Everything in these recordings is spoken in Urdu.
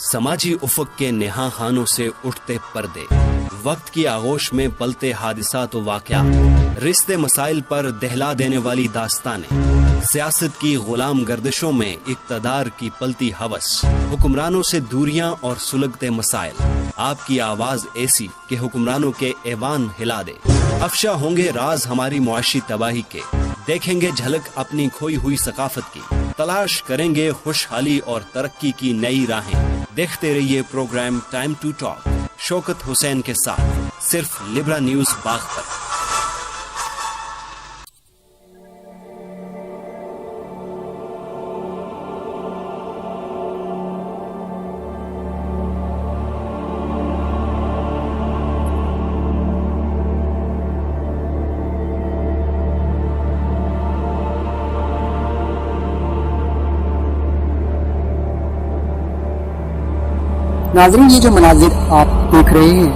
سماجی افق کے نہا خانوں سے اٹھتے پردے، وقت کی آغوش میں پلتے حادثات و واقعات، رشتے مسائل پر دہلا دینے والی داستانیں، سیاست کی غلام گردشوں میں اقتدار کی پلتی ہوس، حکمرانوں سے دوریاں اور سلگتے مسائل، آپ کی آواز ایسی کہ حکمرانوں کے ایوان ہلا دے۔ افشا ہوں گے راز ہماری معاشی تباہی کے، دیکھیں گے جھلک اپنی کھوئی ہوئی ثقافت کی، تلاش کریں گے خوشحالی اور ترقی کی نئی راہیں۔ دیکھتے رہیے پروگرام ٹائم ٹو ٹاک شوکت حسین کے ساتھ، صرف لبرا نیوز باغ پر۔ ناظرین، یہ جو مناظر آپ دیکھ رہے ہیں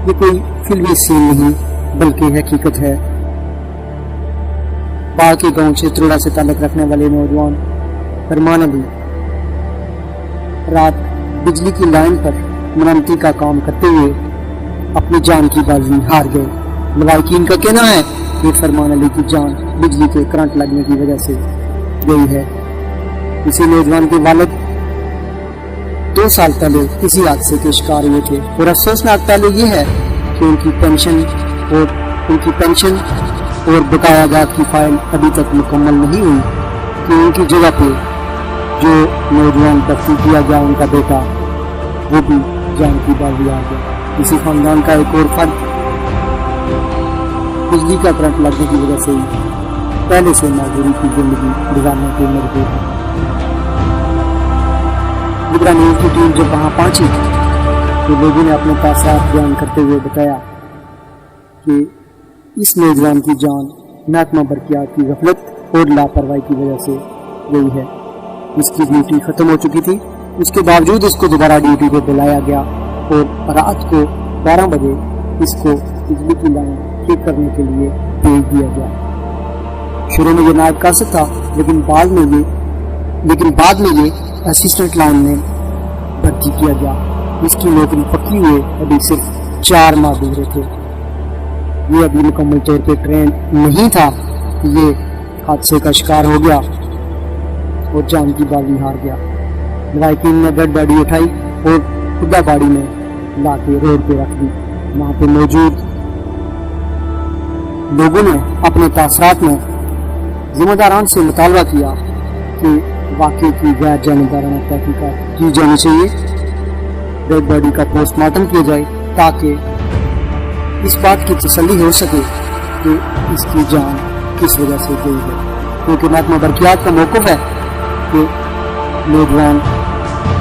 یہ کوئی فلمی سین نہیں بلکہ حقیقت ہے۔ باغ کے گاؤں چتروڑا سے تعلق رکھنے والے نوجوان فرمان علی رات بجلی کی لائن پر مرمتی کا کام کرتے ہوئے اپنی جان کی بازی ہار گئے۔ لوائقین کا کہنا ہے کہ فرمان علی کی جان بجلی کے کرنٹ لگنے کی وجہ سے گئی ہے۔ اسی نوجوان کے والد 2 سال پہلے کسی حادثے کے شکار ہوئے تھے، اور افسوسناک پہلے یہ ہے کہ ان کی پینشن اور بقایا جات کی فائل ابھی تک مکمل نہیں ہوئی کہ ان کی جگہ پہ جو نوجوان بھرتی کیا گیا ان کا بیٹا وہ بھی جان کی بازی آ گیا۔ اسی خاندان کا ایک اور فرد بجلی کا کرنٹ لگنے کی وجہ سے پہلے سے معذوری کی زندگی گزارنے کے مجبور ہے۔ لبرا نیوز کی ٹیم جب وہاں پہنچی تو لوگوں نے اپنے تاثرات بیان کرتے ہوئے بتایا کہ اس نوجوان کی جان محکمہ برقیات کی غفلت اور لاپرواہی کی وجہ سے گئی ہے۔ اس کی ڈیوٹی ختم ہو چکی تھی، اس کے باوجود اس کو دوبارہ ڈیوٹی پہ بلایا گیا اور رات کو 12 بجے اس کو بجلی کی لائن ٹھیک کرنے کے لیے بھیج دیا گیا۔ شروع میں یہ نائب کاسب تھا، لیکن بعد میں یہ اسسٹنٹ لائن میں بھرتی کیا گیا۔ اس کی نوکری پکی ہوئے ابھی صرف 4 ماہ گزرے تھے۔ یہ ابھی مکمل طور پہ ٹرین نہیں تھا کہ یہ حادثے کا شکار ہو گیا اور جان کی بازی ہار گیا۔ لوائقین نے ڈیڈ باڈی اٹھائی اور خدا باڑی میں لا کے روڈ پہ رکھ دی۔ وہاں پہ موجود لوگوں نے اپنے تاثرات میں ذمہ داران سے مطالبہ کیا کہ واقعے کی غیر جانبدارانہ تحقیقات کی جانی چاہیے، ڈیڈ باڈی کا پوسٹ مارٹم کیا جائے تاکہ اس بات کی تسلی ہو سکے کہ اس کی جان کس وجہ سے گئی ہے، کیونکہ محکمہ برقیات کا موقف ہے کہ نوجوان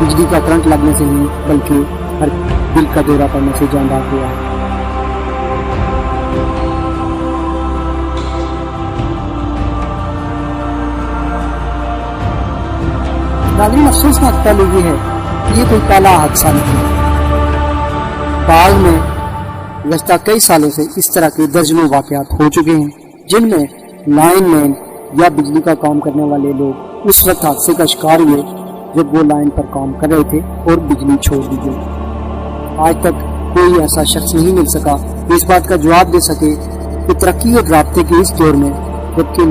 بجلی کا کرنٹ لگنے سے نہیں بلکہ ہر دل کا دورہ پڑنے سے جان بحق ہوا ہے۔ ناظرین، افسوسناک پہلو یہ ہے کہ یہ کوئی پہلا حادثہ نہیں۔ باغ میں گزشتہ کئی سالوں سے اس طرح کے درجنوں واقعات ہو چکے ہیں جن میں لائن مین یا بجلی کا کام کرنے والے لوگ اس وقت حادثے کا شکار ہوئے جب وہ لائن پر کام کر رہے تھے اور بجلی چھوڑ دی گئی۔ آج تک کوئی ایسا شخص نہیں مل سکا جو اس بات کا جواب دے سکے کہ ترقی اور رابطے کے اس دور میں جبکہ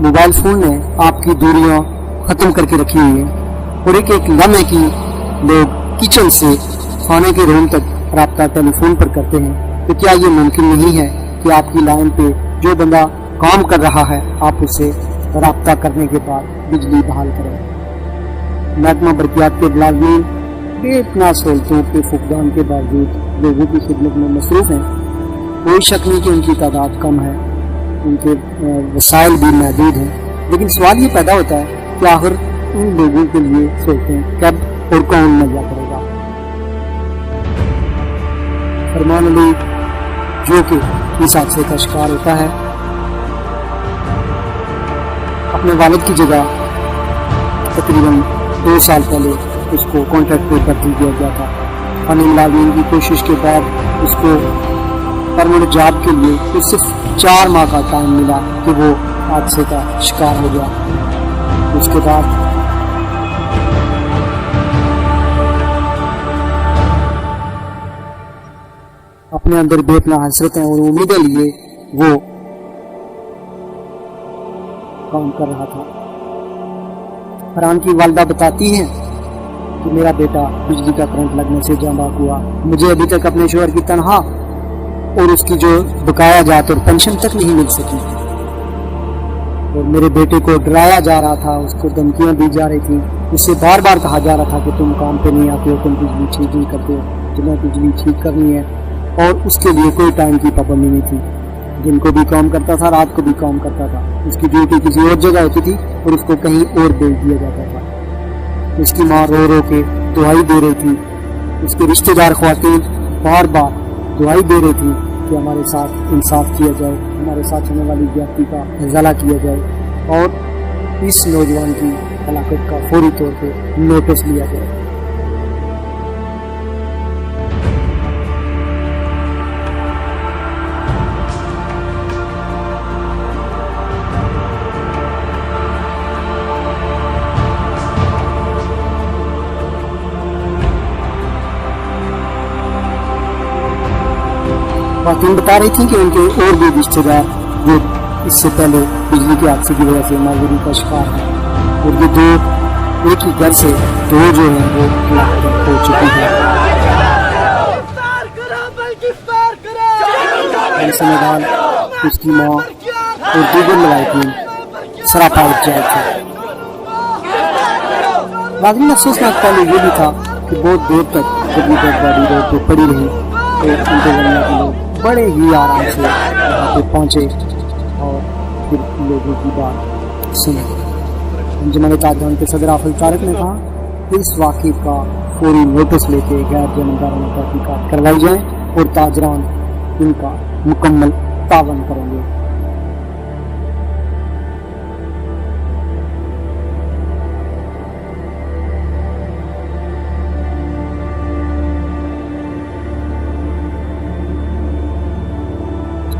موبائل فون نے آپ کی دوریاں ختم کر کے رکھی ہوئی ہیں اور ایک لمحے کی لوگ کچن سے کھانے کے روم تک رابطہ ٹیلی فون پر کرتے ہیں، تو کیا یہ ممکن نہیں ہے کہ آپ کی لائن پہ جو بندہ کام کر رہا ہے آپ اسے رابطہ کرنے کے بعد بجلی بحال کریں؟ محکمہ برقیات کے ملازمین بے پناہ سہولتوں کے فقدان کے باوجود لوگوں کی خدمت میں مصروف ہیں۔ کوئی شک نہیں کہ ان کی تعداد کم ہے، ان کے وسائل بھی محدود ہیں، لیکن سوال یہ پیدا ہوتا ہے کہ آخر ان لوگوں کے لیے سہولتیں کب اور کون مہیا کرے گا؟ فرمان علی جو کہ اس حادثے کا شکار ہوتا ہے اپنے والد کی جگہ تقریباً 2 سال پہلے اس کو کانٹریکٹ پہ بھرتی کیا گیا تھا۔ فنی ملازمین کی کوشش کے بعد اس کو پرمنٹ جاب کے لیے صرف 4 ماہ کا ٹائم ملا کہ وہ حادثے کا شکار ہو گیا۔ اس کے بعد اپنے اندر بے پناہ حسرتیں اور امیدیں لیے وہ کام کر رہا تھا۔ فرحان کی والدہ بتاتی ہیں کہ میرا بیٹا بجلی کا کرنٹ لگنے سے جاں بحق ہوا، مجھے ابھی تک اپنے شوہر کی تنخواہ اور اس کی جو بقایا جات اور پینشن تک نہیں مل سکی، اور میرے بیٹے کو ڈرایا جا رہا تھا، اس کو دھمکیاں دی جا رہی تھیں، اس سے بار بار کہا جا رہا تھا کہ تم کام پہ نہیں آتے ہو، تم بجلی ٹھیک نہیں کرتے ہو، تمہیں بجلی ٹھیک کرنی ہے، اور اس کے لیے کوئی ٹائم کی پابندی نہیں تھی، دن کو بھی کام کرتا تھا، رات کو بھی کام کرتا تھا، اس کی ڈیوٹی کسی اور جگہ ہوتی تھی اور اس کو کہیں اور بھیج دیا جاتا تھا۔ اس کی ماں رو رو کے دعائی دے رہی تھی، اس کے رشتہ دار خواتین بار بار دعائی دے رہی تھی کہ ہمارے ساتھ انصاف کیا جائے، ہمارے ساتھ ہونے والی زیادتی کا ازالہ کیا جائے اور اس نوجوان کی ہلاکت کا فوری طور پہ نوٹس لیا جائے۔ خواتین بتا رہی تھیں کہ ان کے اور بھی رشتہ دار جو اس سے پہلے بجلی کے حادثے کی وجہ سے معذوری کا شکار ہیں، اور یہ دو ایک ہی گھر سے دو جو ہیں وہ ہلاک ہو چکی ہیں۔ سنیدال اس کی ماں اور دیگر ملائکین سراپا جائے تھے۔ ناظرین، افسوسناک پہلے یہ بھی تھا کہ بہت دیر تک جب یہ ڈیڈ باڈی روڈ پہ پڑی رہی اور انتظامیہ کے لوگ بڑے ہی آرام سے وہاں پہ پہنچے اور پھر لوگوں کی بات سنی۔ انجمن تاجران کے صدر حافظ طارق نے کہا کہ اس واقعے کا فوری نوٹس لے کے غیر جانبدارانہ تحقیقات کروائی جائیں اور تاجران ان کا مکمل تعاون کریں گے۔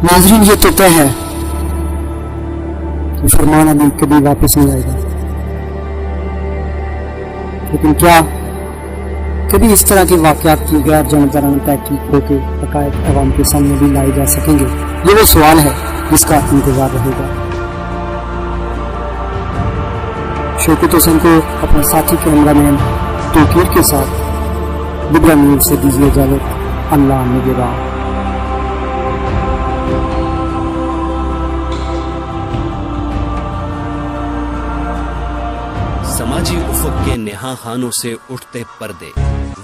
ناظرین، یہ تو طے ہے کہ فرمان ابھی کبھی واپس نہیں آئے گا، لیکن کیا کبھی اس طرح کے واقعات کی غیر جانبدارانہ تحقیق ہو کے حقائق عوام کے سامنے بھی لائے جا سکیں گے؟ یہ وہ سوال ہے جس کا انتظار رہے گا۔ شوکت حسین کو اپنے ساتھی کیمرہ مین توقیر کے ساتھ لبرا نیوز سے دیجیے اجازت۔ اللہ نگہبان۔ سماجی افق کے نہا خانوں سے اٹھتے پردے،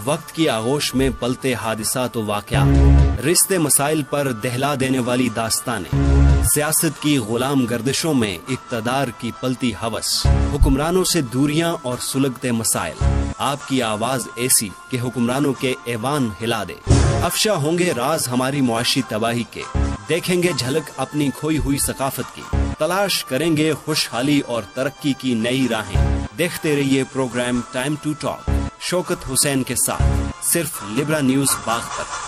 وقت کی آغوش میں پلتے حادثات و واقعات، رشتے مسائل پر دہلا دینے والی داستانیں، سیاست کی غلام گردشوں میں اقتدار کی پلتی ہوس، حکمرانوں سے دوریاں اور سلگتے مسائل۔ آپ کی آواز ایسی کہ حکمرانوں کے ایوان ہلا دے۔ افشا ہوں گے راز ہماری معاشی تباہی کے، دیکھیں گے جھلک اپنی کھوئی ہوئی ثقافت کی، تلاش کریں گے خوشحالی اور ترقی کی نئی راہیں۔ دیکھتے رہیے پروگرام ٹائم ٹو ٹاک شوکت حسین کے ساتھ، صرف لبرا نیوز باغ پر۔